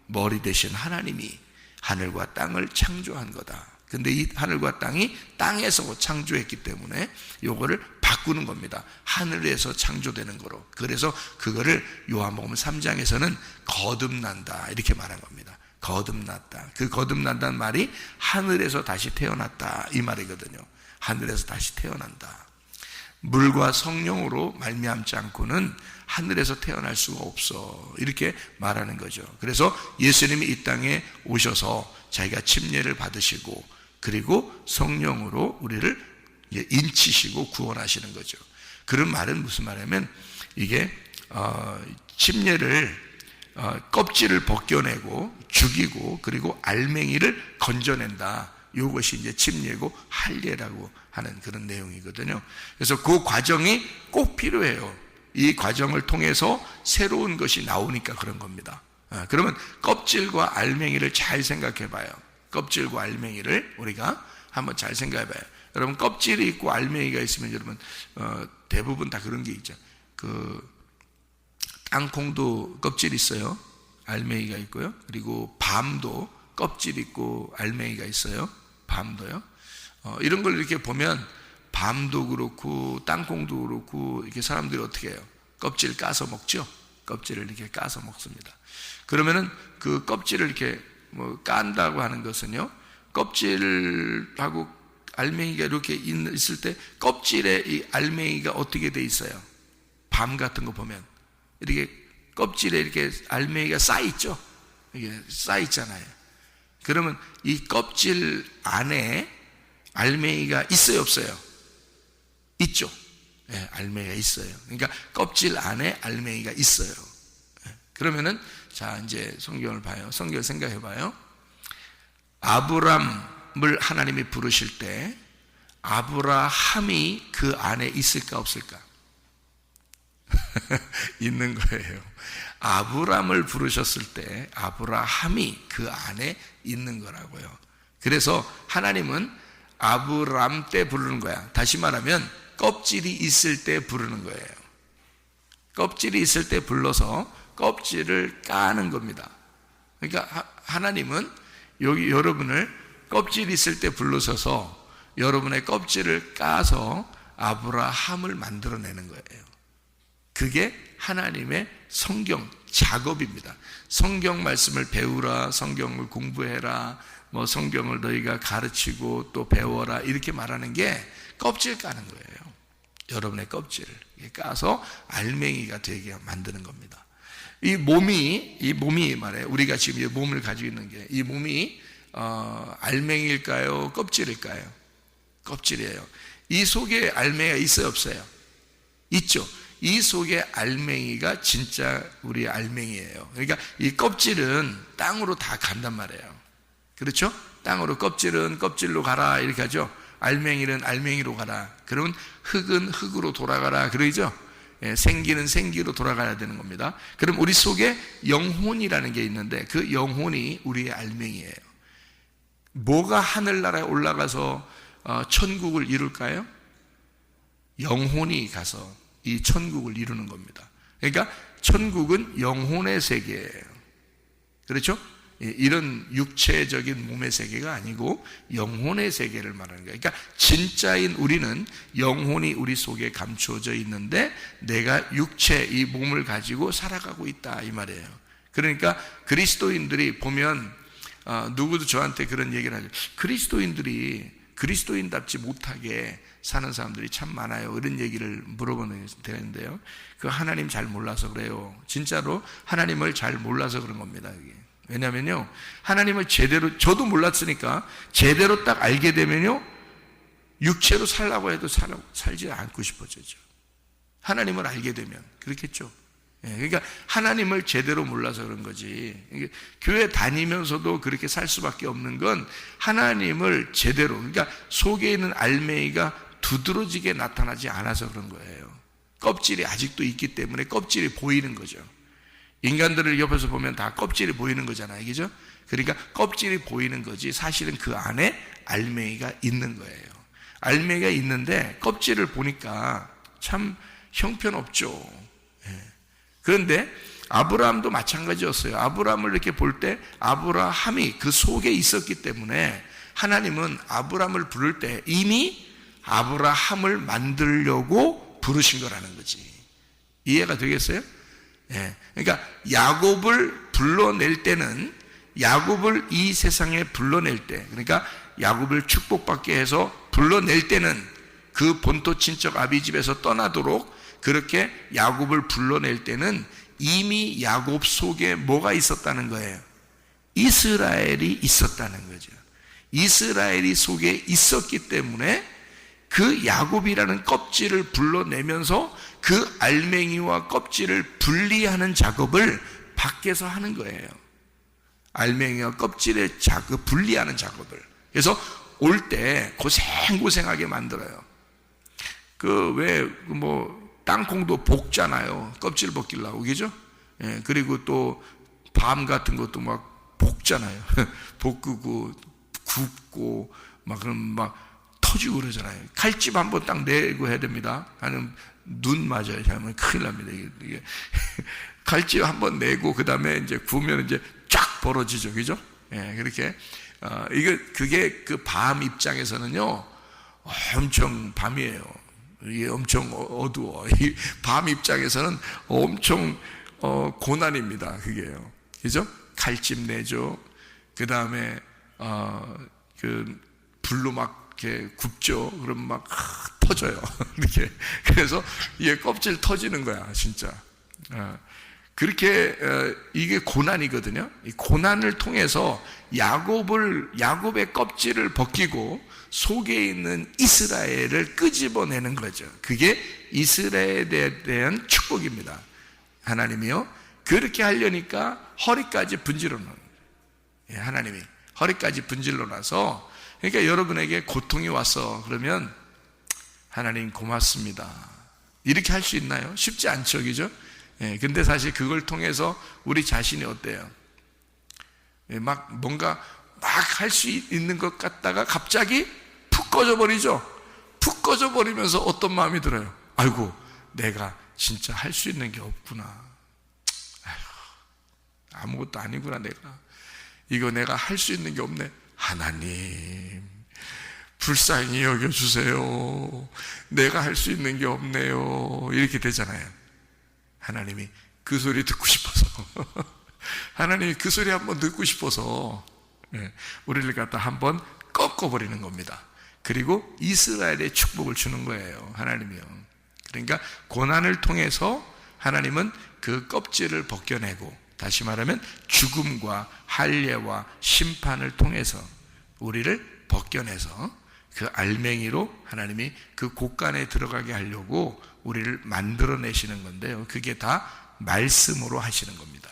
머리 되신 하나님이 하늘과 땅을 창조한 거다. 근데 이 하늘과 땅이 땅에서 창조했기 때문에 요거를 바꾸는 겁니다. 하늘에서 창조되는 거로. 그래서 그거를 요한복음 3장에서는 거듭난다 이렇게 말한 겁니다. 거듭났다. 그 거듭난다는 말이 하늘에서 다시 태어났다 이 말이거든요. 하늘에서 다시 태어난다. 물과 성령으로 말미암지 않고는 하늘에서 태어날 수가 없어 이렇게 말하는 거죠. 그래서 예수님이 이 땅에 오셔서 자기가 침례를 받으시고 그리고 성령으로 우리를 인치시고 구원하시는 거죠. 그런 말은 무슨 말이냐면 이게 침례를 껍질을 벗겨내고 죽이고 그리고 알맹이를 건져낸다. 이것이 이제 침례고 할례라고 하는 그런 내용이거든요. 그래서 그 과정이 꼭 필요해요. 이 과정을 통해서 새로운 것이 나오니까 그런 겁니다. 그러면 껍질과 알맹이를 잘 생각해 봐요. 껍질과 알맹이를 우리가 한번 잘 생각해 봐요. 여러분 껍질이 있고 알맹이가 있으면 여러분 대부분 다 그런 게 있죠. 그 땅콩도 껍질 있어요. 알맹이가 있고요. 그리고 밤도 껍질 있고 알맹이가 있어요. 밤도요. 이런 걸 이렇게 보면 밤도 그렇고 땅콩도 그렇고 이렇게 사람들이 어떻게 해요? 껍질 까서 먹죠. 껍질을 이렇게 까서 먹습니다. 그러면은 그 껍질을 이렇게 뭐 깐다고 하는 것은요. 껍질하고 알맹이가 이렇게 있을 때 껍질에 이 알맹이가 어떻게 돼 있어요? 밤 같은 거 보면 이렇게 껍질에 이렇게 알맹이가 쌓여 있죠. 이게 쌓여 있잖아요. 그러면 이 껍질 안에 알맹이가 있어요, 없어요? 있죠. 네, 알맹이가 있어요. 그러니까 껍질 안에 알맹이가 있어요. 네, 그러면은 자 이제 성경을 봐요. 성경을 생각해 봐요. 아브람을 하나님이 부르실 때 아브라함이 그 안에 있을까 없을까? 있는 거예요. 아브람을 부르셨을 때 아브라함이 그 안에 있는 거라고요. 그래서 하나님은 아브람 때 부르는 거야. 다시 말하면 껍질이 있을 때 부르는 거예요. 껍질이 있을 때 불러서 껍질을 까는 겁니다. 그러니까 하나님은 여기 여러분을 껍질이 있을 때 불러서서 여러분의 껍질을 까서 아브라함을 만들어내는 거예요. 그게 하나님의 성경 작업입니다. 성경 말씀을 배우라, 성경을 공부해라, 뭐 성경을 너희가 가르치고 또 배워라 이렇게 말하는 게 껍질 까는 거예요. 여러분의 껍질을 까서 알맹이가 되게 만드는 겁니다. 이 몸이 말해요. 우리가 지금 이 몸을 가지고 있는 게 이 몸이 알맹이일까요? 껍질일까요? 껍질이에요. 이 속에 알맹이가 있어요, 없어요? 있죠. 이 속에 알맹이가 진짜 우리 알맹이에요. 그러니까 이 껍질은 땅으로 다 간단 말이에요. 그렇죠? 땅으로 껍질은 껍질로 가라 이렇게 하죠. 알맹이는 알맹이로 가라. 그러면 흙은 흙으로 돌아가라 그러죠. 예, 생기는 생기로 돌아가야 되는 겁니다. 그럼 우리 속에 영혼이라는 게 있는데 그 영혼이 우리의 알맹이에요. 뭐가 하늘나라에 올라가서 천국을 이룰까요? 영혼이 가서 이 천국을 이루는 겁니다. 그러니까 천국은 영혼의 세계예요. 그렇죠? 이런 육체적인 몸의 세계가 아니고 영혼의 세계를 말하는 거예요. 그러니까 진짜인 우리는 영혼이 우리 속에 감추어져 있는데 내가 육체 이 몸을 가지고 살아가고 있다 이 말이에요. 그러니까 그리스도인들이 보면 누구도 저한테 그런 얘기를 하죠. 그리스도인들이 그리스도인답지 못하게 사는 사람들이 참 많아요. 이런 얘기를 물어보는 되는데요. 그 하나님 잘 몰라서 그래요. 진짜로 하나님을 잘 몰라서 그런 겁니다. 이게. 왜냐면요, 하나님을 제대로, 저도 몰랐으니까 제대로 딱 알게 되면요, 육체로 살라고 해도 살지 않고 싶어지죠. 하나님을 알게 되면. 그렇겠죠. 예, 그러니까 하나님을 제대로 몰라서 그런 거지. 교회 다니면서도 그렇게 살 수밖에 없는 건 하나님을 제대로, 그러니까 속에 있는 알맹이가 두드러지게 나타나지 않아서 그런 거예요. 껍질이 아직도 있기 때문에 껍질이 보이는 거죠. 인간들을 옆에서 보면 다 껍질이 보이는 거잖아요. 그죠? 그러니까 껍질이 보이는 거지 사실은 그 안에 알맹이가 있는 거예요. 알맹이가 있는데 껍질을 보니까 참 형편없죠. 그런데 아브라함도 마찬가지였어요. 아브라함을 이렇게 볼 때 아브라함이 그 속에 있었기 때문에 하나님은 아브라함을 부를 때 이미 아브라함을 만들려고 부르신 거라는 거지. 이해가 되겠어요? 예. 그러니까 야곱을 불러낼 때는, 야곱을 이 세상에 불러낼 때, 그러니까 야곱을 축복받게 해서 불러낼 때는 그 본토 친척 아비집에서 떠나도록 그렇게 야곱을 불러낼 때는 이미 야곱 속에 뭐가 있었다는 거예요? 이스라엘이 있었다는 거죠. 이스라엘이 속에 있었기 때문에 그 야곱이라는 껍질을 불러내면서 그 알맹이와 껍질을 분리하는 작업을 밖에서 하는 거예요. 알맹이와 껍질의 분리하는 작업을. 그래서 올 때 고생고생하게 만들어요. 땅콩도 볶잖아요. 껍질 벗기려고, 그죠? 예, 그리고 또 밤 같은 것도 막 볶잖아요. 볶고 굽고 그럼 터지고 그러잖아요. 칼집 한번 딱 내고 해야 됩니다. 아니면 눈 맞아요. 잘하면 큰일 납니다. 이게 칼집 한번 내고 그 다음에 이제 구우면 이제 쫙 벌어지죠, 그죠? 예, 그렇게 그게 그 밤 입장에서는요, 엄청 밤이에요. 이게 엄청 어두워. 이 밤 입장에서는 엄청 고난입니다. 그게요, 그죠? 칼집 내죠. 그 다음에 불로 막 이렇게 굽죠. 그럼 막 터져요. 이렇게. 그래서 이게 껍질 터지는 거야, 진짜. 그렇게 이게 고난이거든요. 이 고난을 통해서 야곱의 껍질을 벗기고 속에 있는 이스라엘을 끄집어내는 거죠. 그게 이스라엘에 대한 축복입니다. 하나님이요, 그렇게 하려니까 허리까지 분질러 놓은 거예요. 예, 하나님이 허리까지 분질러 놔서, 그러니까 여러분에게 고통이 왔어 그러면 하나님 고맙습니다 이렇게 할 수 있나요? 쉽지 않죠, 그죠? 예, 근데 사실 그걸 통해서 우리 자신이 어때요? 예, 뭔가 할 수 있는 것 같다가 갑자기 푹 꺼져버리죠. 푹 꺼져버리면서 어떤 마음이 들어요? 아이고, 내가 진짜 할 수 있는 게 없구나. 아휴, 아무것도 아니구나. 내가 할 수 있는 게 없네. 하나님, 불쌍히 여겨주세요. 내가 할 수 있는 게 없네요. 이렇게 되잖아요. 하나님이 그 소리 듣고 싶어서 하나님이 그 소리 한번 듣고 싶어서 우리를 갖다 한번 꺾어버리는 겁니다. 그리고 이스라엘의 축복을 주는 거예요, 하나님이요. 그러니까 고난을 통해서 하나님은 그 껍질을 벗겨내고, 다시 말하면 죽음과 할례와 심판을 통해서 우리를 벗겨내서 그 알맹이로 하나님이 그 곳간에 들어가게 하려고 우리를 만들어내시는 건데요, 그게 다 말씀으로 하시는 겁니다.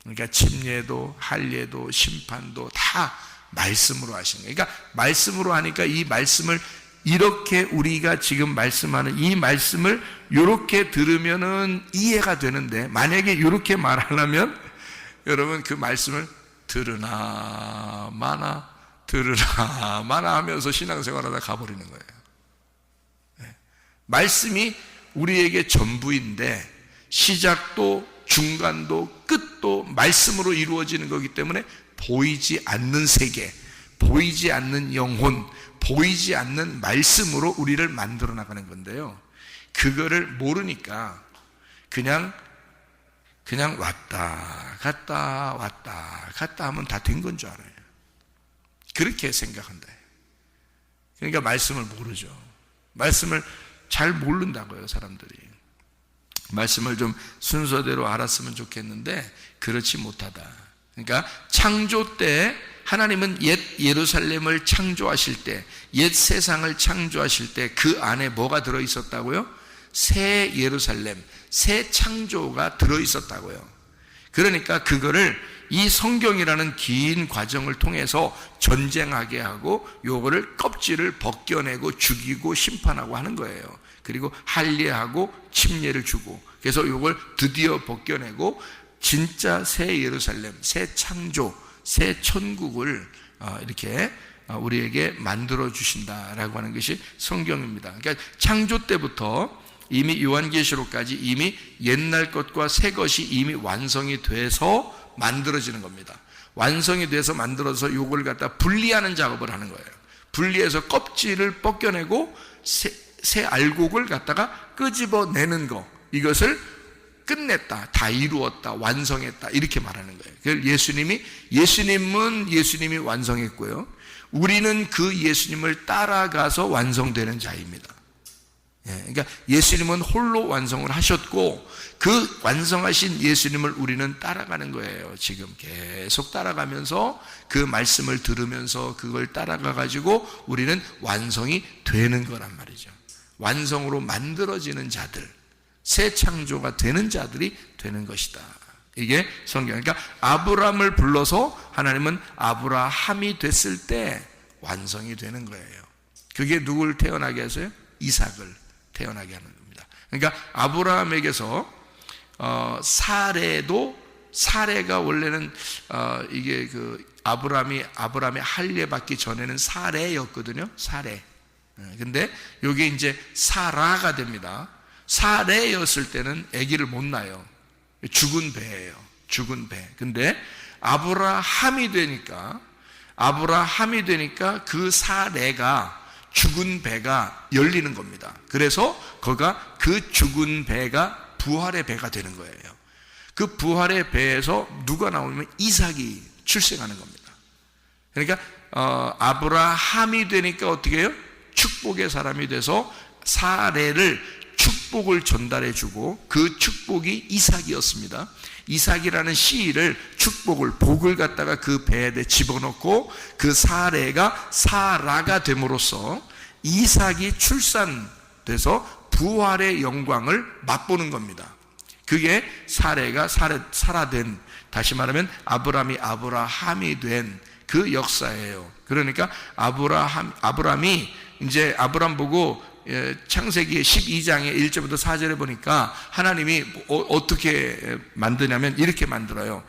그러니까 침례도 할례도 심판도 다 말씀으로 하시는 거예요. 그러니까 말씀으로 하니까 이 말씀을 이렇게 우리가 지금 말씀하는 이 말씀을 이렇게 들으면은 이해가 되는데, 만약에 이렇게 말하려면 여러분 그 말씀을 들으나 마나 하면서 신앙생활하다 가버리는 거예요. 말씀이 우리에게 전부인데 시작도 중간도 끝도 말씀으로 이루어지는 거기 때문에 보이지 않는 세계, 보이지 않는 영혼, 보이지 않는 말씀으로 우리를 만들어 나가는 건데요, 그거를 모르니까 그냥 왔다 갔다 하면 다 된 건 줄 알아요. 그렇게 생각한다. 그러니까 말씀을 모르죠. 말씀을 잘 모른다고요, 사람들이. 말씀을 좀 순서대로 알았으면 좋겠는데 그렇지 못하다. 그러니까 창조 때 하나님은 옛 예루살렘을 창조하실 때, 옛 세상을 창조하실 때 그 안에 뭐가 들어있었다고요? 새 예루살렘, 새 창조가 들어있었다고요. 그러니까 그거를 이 성경이라는 긴 과정을 통해서 전쟁하게 하고 요거를 껍질을 벗겨내고 죽이고 심판하고 하는 거예요. 그리고 할례하고 침례를 주고, 그래서 요걸 드디어 벗겨내고 진짜 새 예루살렘, 새 창조, 새 천국을 이렇게 우리에게 만들어 주신다라고 하는 것이 성경입니다. 그러니까 창조 때부터 이미 요한계시록까지 이미 옛날 것과 새 것이 이미 완성이 돼서 만들어지는 겁니다. 완성이 돼서 만들어서 요걸 갖다 분리하는 작업을 하는 거예요. 분리해서 껍질을 벗겨내고 새 알곡을 갖다가 끄집어내는 거, 이것을 끝냈다, 다 이루었다, 완성했다, 이렇게 말하는 거예요. 그래서 예수님은 예수님이 완성했고요, 우리는 그 예수님을 따라가서 완성되는 자입니다. 그러니까 예수님은 홀로 완성을 하셨고 그 완성하신 예수님을 우리는 따라가는 거예요. 지금 계속 따라가면서 그 말씀을 들으면서 그걸 따라가 가지고 우리는 완성이 되는 거란 말이죠. 완성으로 만들어지는 자들, 새 창조가 되는 자들이 되는 것이다. 이게 성경. 그러니까 아브라함을 불러서 하나님은 아브라함이 됐을 때 완성이 되는 거예요. 그게 누굴 태어나게 해서요? 이삭을 태어나게 하는 겁니다. 그러니까 아브라함에게서 사레가 원래는 이게 그 아브라함이 할례 받기 전에는 사레였거든요. 사레. 근데 이게 이제 사라가 됩니다. 사레였을 때는 아기를 못 낳아요. 죽은 배예요. 죽은 배. 근데 아브라함이 되니까 그 사레가, 죽은 배가 열리는 겁니다. 그래서 거가 그 죽은 배가 부활의 배가 되는 거예요. 그 부활의 배에서 누가 나오면 이삭이 출생하는 겁니다. 그러니까 아브라함이 되니까 어떻게 해요? 축복의 사람이 돼서 사레를 축복을 전달해 주고, 그 축복이 이삭이었습니다. 이삭이라는 씨를, 축복을, 복을 갖다가 그 배에 집어넣고 그 사레가 사라가 됨으로써 이삭이 출산돼서 부활의 영광을 맛보는 겁니다. 그게 사레가 사라된, 다시 말하면 아브라함이 된 그 역사예요. 그러니까 아브라함이 이제 아브라함 보고 창세기 12장의 1절부터 4절에 보니까 하나님이 어떻게 만드냐면 이렇게 만들어요.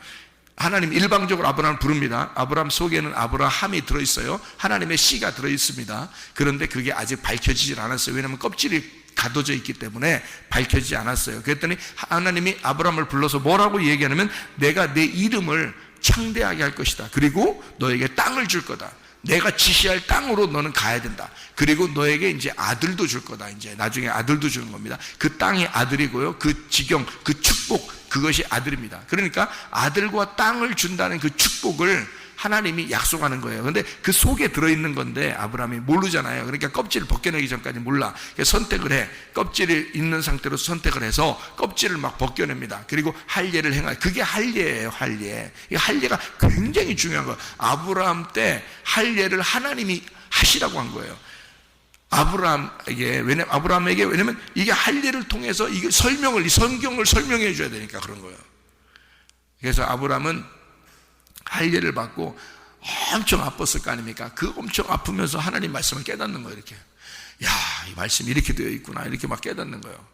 하나님 일방적으로 아브라함을 부릅니다. 아브라함 속에는 아브라함이 들어있어요. 하나님의 씨가 들어있습니다. 그런데 그게 아직 밝혀지질 않았어요. 왜냐하면 껍질이 가둬져 있기 때문에 밝혀지지 않았어요. 그랬더니 하나님이 아브라함을 불러서 뭐라고 얘기하냐면, 내가 내 이름을 창대하게 할 것이다. 그리고 너에게 땅을 줄 거다. 내가 지시할 땅으로 너는 가야 된다. 그리고 너에게 이제 아들도 줄 거다. 이제 나중에 아들도 주는 겁니다. 그 땅이 아들이고요. 그 지경, 그 축복, 그것이 아들입니다. 그러니까 아들과 땅을 준다는 그 축복을 하나님이 약속하는 거예요. 그런데 그 속에 들어있는 건데 아브라함이 모르잖아요. 그러니까 껍질을 벗겨내기 전까지 몰라. 선택을 해. 껍질이 있는 상태로 선택을 해서 껍질을 막 벗겨냅니다. 그리고 할례를 행하. 그게 할례예요. 할례. 이 할례가 굉장히 중요한 거예요. 아브라함 때 할례를 하나님이 하시라고 한 거예요. 아브라함에게, 왜냐면 이게 할례를 통해서 이게 성경을 설명해 줘야 되니까 그런 거예요. 그래서 아브라함은 할례를 받고 엄청 아팠을 거 아닙니까? 그 엄청 아프면서 하나님 말씀을 깨닫는 거예요. 이렇게, 야, 이 말씀이 이렇게 되어 있구나, 이렇게 막 깨닫는 거예요.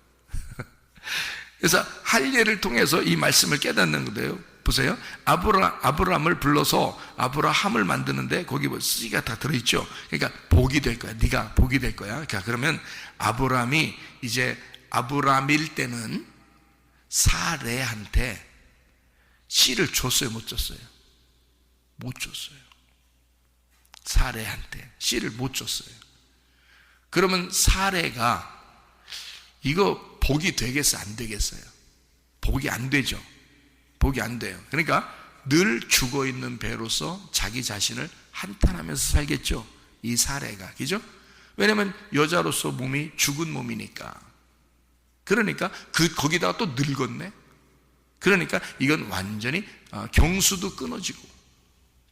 그래서 할례를 통해서 이 말씀을 깨닫는 건데요. 보세요. 아브라함을 불러서 아브라함을 만드는데 거기 뭐 씨가 다 들어있죠. 그러니까 복이 될 거야. 네가 복이 될 거야. 그러면 아브라함이 이제 아브라함일 때는 사레한테 씨를 줬어요, 못 줬어요? 못 줬어요. 사레한테 씨를 못 줬어요. 그러면 사레가 이거 복이 되겠어요, 안 되겠어요? 복이 안 되죠. 복이 안 돼요. 그러니까 늘 죽어있는 배로서 자기 자신을 한탄하면서 살겠죠, 이 사레가. 그죠? 왜냐면 여자로서 몸이 죽은 몸이니까. 그러니까 거기다가 또 늙었네. 그러니까 이건 완전히 경수도 끊어지고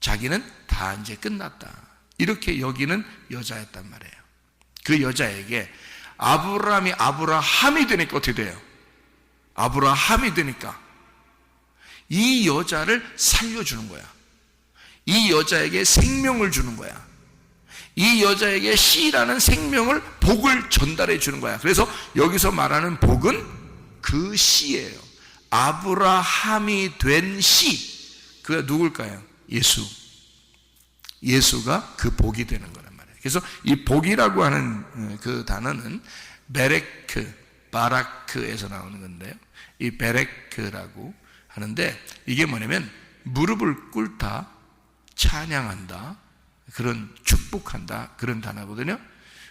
자기는 다 이제 끝났다, 이렇게 여기는 여자였단 말이에요. 그 여자에게 아브라함이 되니까 어떻게 돼요? 아브라함이 되니까 이 여자를 살려주는 거야. 이 여자에게 생명을 주는 거야. 이 여자에게 씨라는 생명을, 복을 전달해 주는 거야. 그래서 여기서 말하는 복은 그 씨예요. 아브라함이 된 씨, 그가 누굴까요? 예수가 그 복이 되는 거란 말이에요. 그래서 이 복이라고 하는 그 단어는 바라크에서 나오는 건데요. 이 베레크라고 하는데 이게 뭐냐면 무릎을 꿇다, 찬양한다, 그런 축복한다 그런 단어거든요.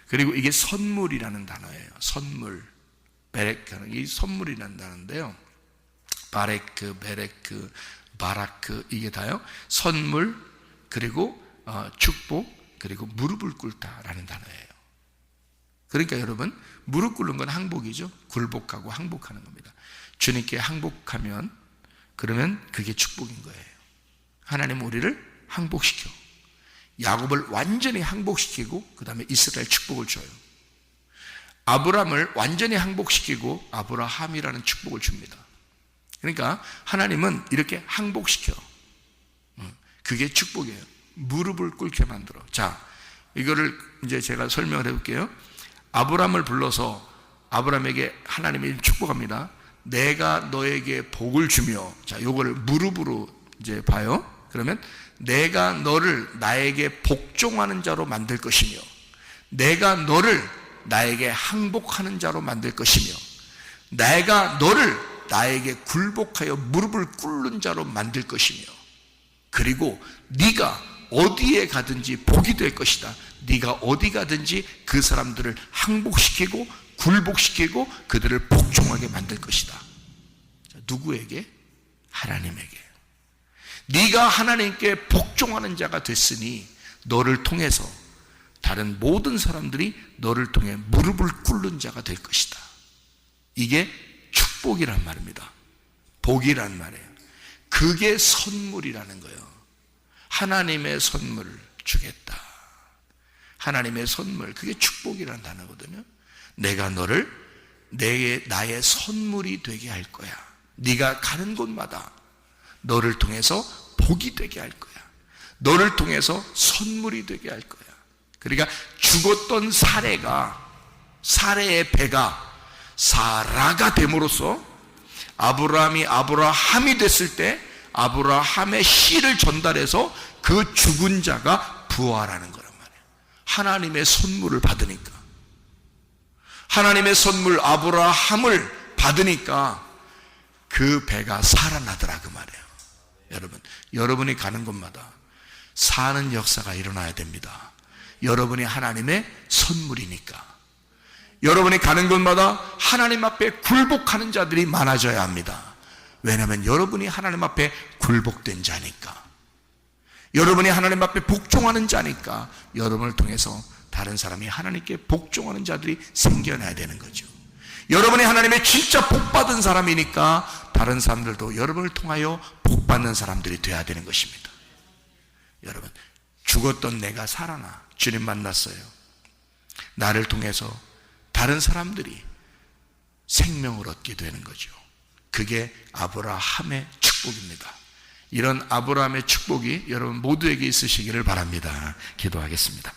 그리고 이게 선물이라는 단어예요. 선물, 베레크는 이 선물이라는 단어인데요. 바레크, 베레크, 바라크 이게 다요. 선물 그리고 축복 그리고 무릎을 꿇다라는 단어예요. 그러니까 여러분 무릎 꿇는 건 항복이죠. 굴복하고 항복하는 겁니다. 주님께 항복하면 그러면 그게 축복인 거예요. 하나님 우리를 항복시켜 야곱을 완전히 항복시키고 그 다음에 이스라엘 축복을 줘요. 아브라함을 완전히 항복시키고 아브라함이라는 축복을 줍니다. 그러니까 하나님은 이렇게 항복시켜. 그게 축복이에요. 무릎을 꿇게 만들어. 자, 이거를 이제 제가 설명을 해볼게요. 아브라함을 불러서 아브라함에게 하나님이 축복합니다. 내가 너에게 복을 주며, 자, 요거를 무릎으로 이제 봐요. 그러면 내가 너를 나에게 복종하는 자로 만들 것이며, 내가 너를 나에게 항복하는 자로 만들 것이며, 내가 너를 나에게 굴복하여 무릎을 꿇는 자로 만들 것이며, 그리고 네가 어디에 가든지 복이 될 것이다. 네가 어디 가든지 그 사람들을 항복시키고 굴복시키고 그들을 복종하게 만들 것이다. 자, 누구에게? 하나님에게. 네가 하나님께 복종하는 자가 됐으니 너를 통해서 다른 모든 사람들이 너를 통해 무릎을 꿇는 자가 될 것이다. 이게 축복이란 말입니다. 복이란 말이에요. 그게 선물이라는 거예요. 하나님의 선물을 주겠다. 하나님의 선물, 그게 축복이라는 단어거든요. 내가 너를 나의 선물이 되게 할 거야. 네가 가는 곳마다 너를 통해서 복이 되게 할 거야. 너를 통해서 선물이 되게 할 거야. 그러니까 죽었던 사레의 배가 사라가 됨으로써 아브라함이 됐을 때 아브라함의 씨를 전달해서 그 죽은 자가 부활하는 거란 말이에요. 하나님의 선물을 받으니까, 하나님의 선물 아브라함을 받으니까 그 배가 살아나더라 그 말이에요. 여러분이 가는 곳마다 사는 역사가 일어나야 됩니다. 여러분이 하나님의 선물이니까. 여러분이 가는 곳마다 하나님 앞에 굴복하는 자들이 많아져야 합니다. 왜냐하면 여러분이 하나님 앞에 굴복된 자니까. 여러분이 하나님 앞에 복종하는 자니까 여러분을 통해서 다른 사람이 하나님께 복종하는 자들이 생겨나야 되는 거죠. 여러분이 하나님의 진짜 복받은 사람이니까 다른 사람들도 여러분을 통하여 복받는 사람들이 되어야 되는 것입니다. 여러분, 죽었던 내가 살아나 주님 만났어요. 나를 통해서 다른 사람들이 생명을 얻게 되는 거죠. 그게 아브라함의 축복입니다. 이런 아브라함의 축복이 여러분 모두에게 있으시기를 바랍니다. 기도하겠습니다.